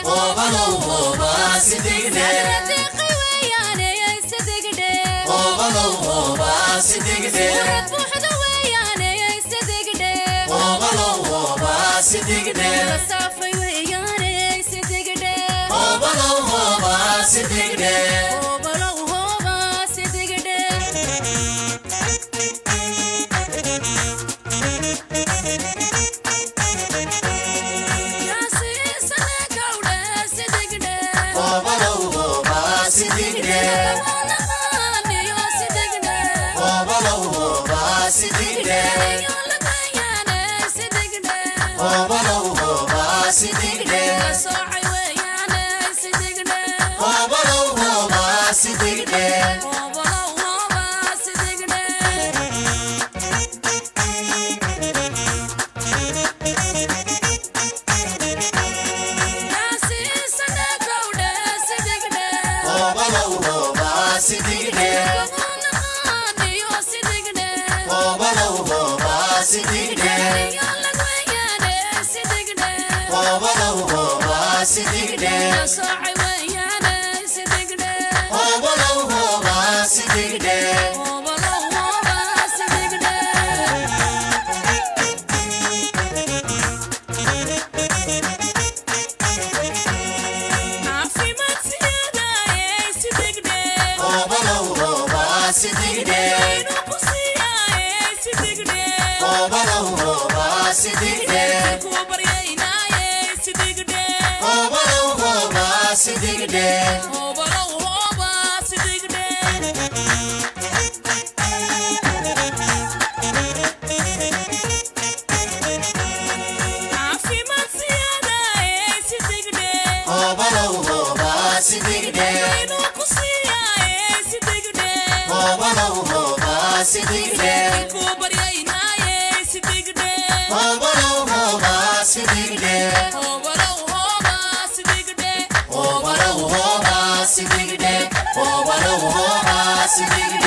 Oh, sidigde safay weeyaan sidigde obalow hoba sidigde obalow hoba sidigde yaasi sana gawda sidigde obalow hoba sidigde yo sidigde obalow hoba sidigde yolagayaan sidigde obalow hoba sidigde socay weeyaan sidigde obalow hoba sidigde obalow hoba sidigde yaasi sana gawda sidigde obalow hoba sidigde yo sidigde obalow hoba sidigde yolagayaan sidigde obalow hoba sidigde socay weeyaan sidigde obalow hoba sidigde obalow hoba sidigde caafimaad siyaadaye sidigde obalow hoba sidigde inuu ku siiyaaye sidigde obalow hoba sidigde kuu baryaynaye sidigde obalow hoba sidigde obalow hoba sidigde caafimaad siyaadaye sidigde obalow hoba sidigde inuu ku siiyaaye sidigde obalow hoba sidigde kuu baryaynaye sidigde obalow hoba sidigde obalow hoba sidigde obalow hoba sidigde obalow hoba sidigde